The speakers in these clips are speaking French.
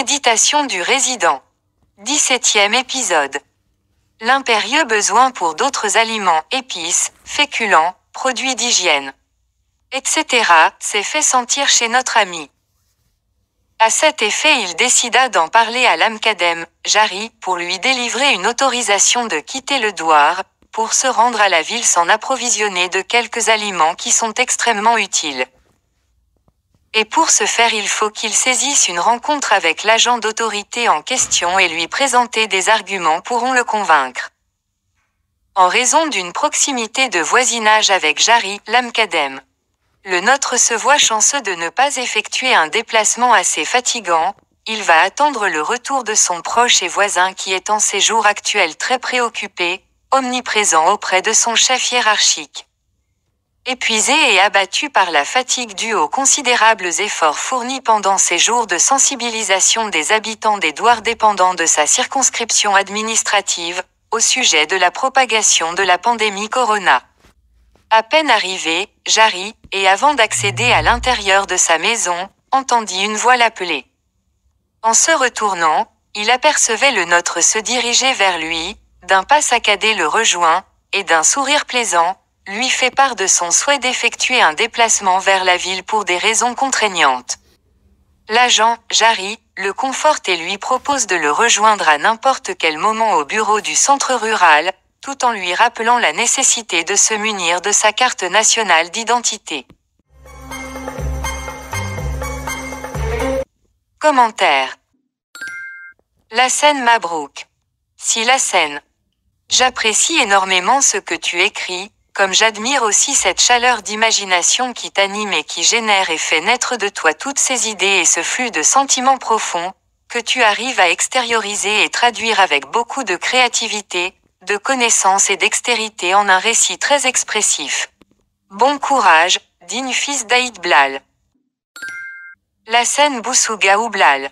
Méditation du résident. 17e épisode. L'impérieux besoin pour d'autres aliments, épices, féculents, produits d'hygiène, etc. s'est fait sentir chez notre ami. À cet effet, il décida d'en parler à l'Amkadem, Jari, pour lui délivrer une autorisation de quitter le douar, pour se rendre à la ville s'en approvisionner de quelques aliments qui sont extrêmement utiles. Et pour ce faire, il faut qu'il saisisse une rencontre avec l'agent d'autorité en question et lui présenter des arguments pourront le convaincre. En raison d'une proximité de voisinage avec Jari, l'Amkadem, le nôtre se voit chanceux de ne pas effectuer un déplacement assez fatigant. Il va attendre le retour de son proche et voisin qui est en ses jours actuels très préoccupé, omniprésent auprès de son chef hiérarchique. Épuisé et abattu par la fatigue due aux considérables efforts fournis pendant ces jours de sensibilisation des habitants des douars dépendants de sa circonscription administrative, au sujet de la propagation de la pandémie Corona. À peine arrivé, Jari, et avant d'accéder à l'intérieur de sa maison, entendit une voix l'appeler. En se retournant, il apercevait le nôtre se diriger vers lui, d'un pas saccadé le rejoint, et d'un sourire plaisant, lui fait part de son souhait d'effectuer un déplacement vers la ville pour des raisons contraignantes. L'agent, Jari, le conforte et lui propose de le rejoindre à n'importe quel moment au bureau du centre rural, tout en lui rappelant la nécessité de se munir de sa carte nationale d'identité. Commentaire. Lassen Mabrouk. Si Lassen. J'apprécie énormément ce que tu écris, comme j'admire aussi cette chaleur d'imagination qui t'anime et qui génère et fait naître de toi toutes ces idées et ce flux de sentiments profonds, que tu arrives à extérioriser et traduire avec beaucoup de créativité, de connaissance et dextérité en un récit très expressif. Bon courage, digne fils d'Aïd Blal. Lassen Boussouga ou Blal.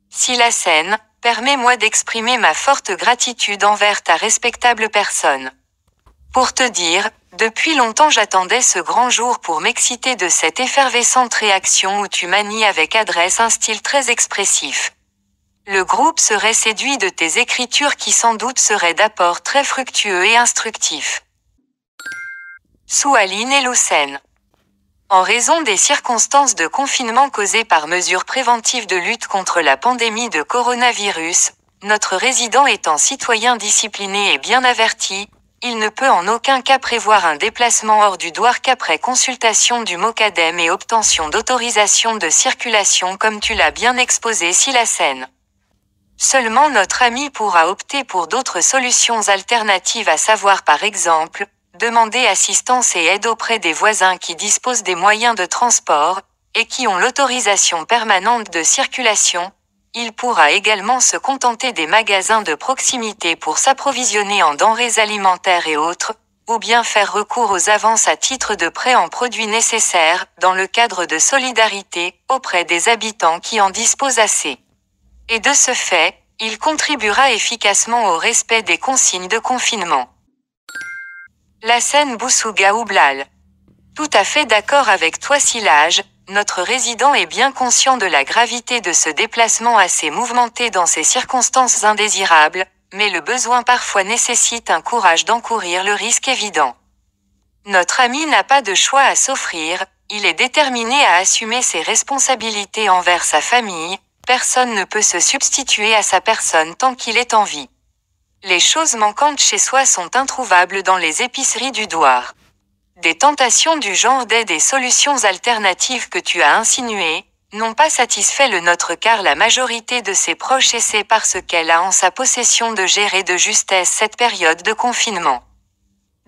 Si Lassen, permets-moi d'exprimer ma forte gratitude envers ta respectable personne. Pour te dire, depuis longtemps j'attendais ce grand jour pour m'exciter de cette effervescente réaction où tu manies avec adresse un style très expressif. Le groupe serait séduit de tes écritures qui sans doute seraient d'apport très fructueux et instructifs. Soualine et Loussen. En raison des circonstances de confinement causées par mesures préventives de lutte contre la pandémie de coronavirus, notre résident étant citoyen discipliné et bien averti, il ne peut en aucun cas prévoir un déplacement hors du douar qu'après consultation du Mokadem et obtention d'autorisation de circulation comme tu l'as bien exposé si la scène. Seulement notre ami pourra opter pour d'autres solutions alternatives à savoir par exemple, demander assistance et aide auprès des voisins qui disposent des moyens de transport, et qui ont l'autorisation permanente de circulation. Il pourra également se contenter des magasins de proximité pour s'approvisionner en denrées alimentaires et autres, ou bien faire recours aux avances à titre de prêt en produits nécessaires, dans le cadre de solidarité, auprès des habitants qui en disposent assez. Et de ce fait, il contribuera efficacement au respect des consignes de confinement. Lassen Boussouga ou Blal. Tout à fait d'accord avec toi Silage. Notre résident est bien conscient de la gravité de ce déplacement assez mouvementé dans ces circonstances indésirables, mais le besoin parfois nécessite un courage d'encourir le risque évident. Notre ami n'a pas de choix à s'offrir, il est déterminé à assumer ses responsabilités envers sa famille, personne ne peut se substituer à sa personne tant qu'il est en vie. Les choses manquantes chez soi sont introuvables dans les épiceries du douar. Des tentations du genre d'aide et solutions alternatives que tu as insinuées, n'ont pas satisfait le nôtre car la majorité de ses proches essaie parce qu'elle a en sa possession de gérer de justesse cette période de confinement.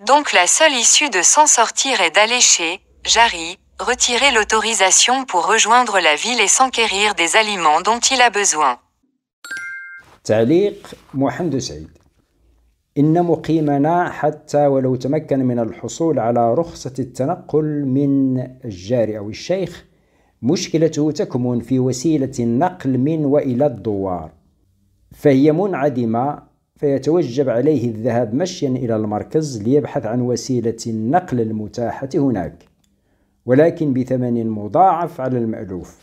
Donc la seule issue de s'en sortir est d'aller chez Jari, retirer l'autorisation pour rejoindre la ville et s'enquérir des aliments dont il a besoin. تعليق محمد سعيد. إن مقيمنا حتى ولو تمكن من الحصول على رخصة التنقل من الجار أو الشيخ مشكلته تكمن في وسيلة النقل من وإلى الدوار، فهي منعدمة، فيتوجب عليه الذهاب مشيا إلى المركز ليبحث عن وسيلة النقل المتاحة هناك، ولكن بثمن مضاعف على المألوف.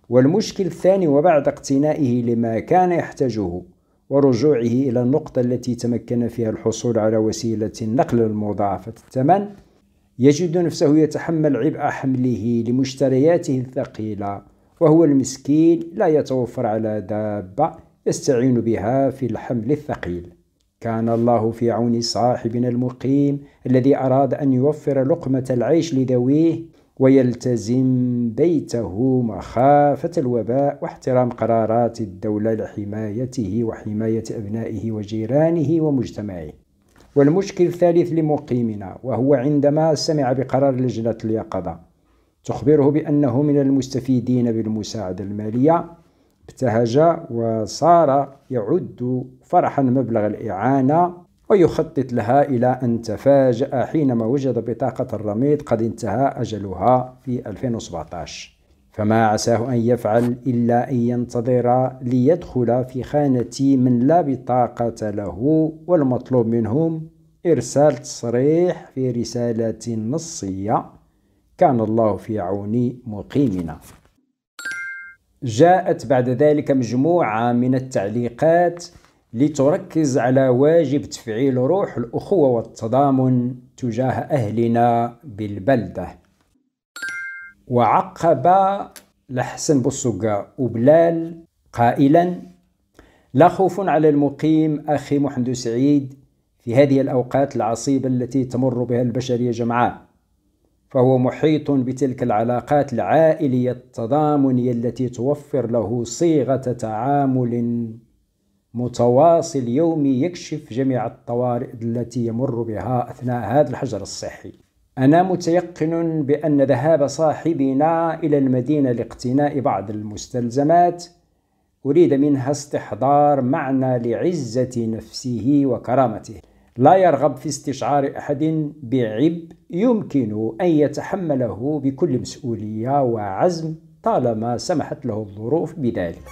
والمشكل الثاني، وبعد اقتنائه لما كان يحتاجه ورجوعه إلى النقطة التي تمكن فيها الحصول على وسيلة النقل المضاعفة الثمن، يجد نفسه يتحمل عبء حمله لمشترياته الثقيلة، وهو المسكين لا يتوفر على دابة يستعين بها في الحمل الثقيل. كان الله في عون صاحبنا المقيم الذي أراد أن يوفر لقمة العيش لذويه ويلتزم بيته مخافة الوباء واحترام قرارات الدولة لحمايته وحماية أبنائه وجيرانه ومجتمعه. والمشكل الثالث لمقيمنا، وهو عندما سمع بقرار لجنة اليقظة تخبره بأنه من المستفيدين بالمساعدة المالية، ابتهج وصار يعد فرحا مبلغ الإعانة ويخطط لها، إلى أن تفاجأ حينما وجد بطاقة الرميد قد انتهى أجلها في 2017. فما عساه أن يفعل إلا أن ينتظر ليدخل في خانة من لا بطاقة له، والمطلوب منهم إرسال تصريح في رسالة نصية. كان الله في عون مقيمنا. جاءت بعد ذلك مجموعة من التعليقات لتركز على واجب تفعيل روح الأخوة والتضامن تجاه أهلنا بالبلدة. وعقب لحسن بوسوقة وبلال قائلا: لا خوف على المقيم أخي محمد سعيد في هذه الأوقات العصيبة التي تمر بها البشرية جمعاء، فهو محيط بتلك العلاقات العائلية التضامنية التي توفر له صيغة تعامل متواصل يومي يكشف جميع الطوارئ التي يمر بها أثناء هذا الحجر الصحي. أنا متيقن بأن ذهاب صاحبنا إلى المدينة لاقتناء بعض المستلزمات أريد منها استحضار معنى لعزة نفسه وكرامته، لا يرغب في استشعار أحد بعبء يمكن أن يتحمله بكل مسؤولية وعزم طالما سمحت له الظروف بذلك.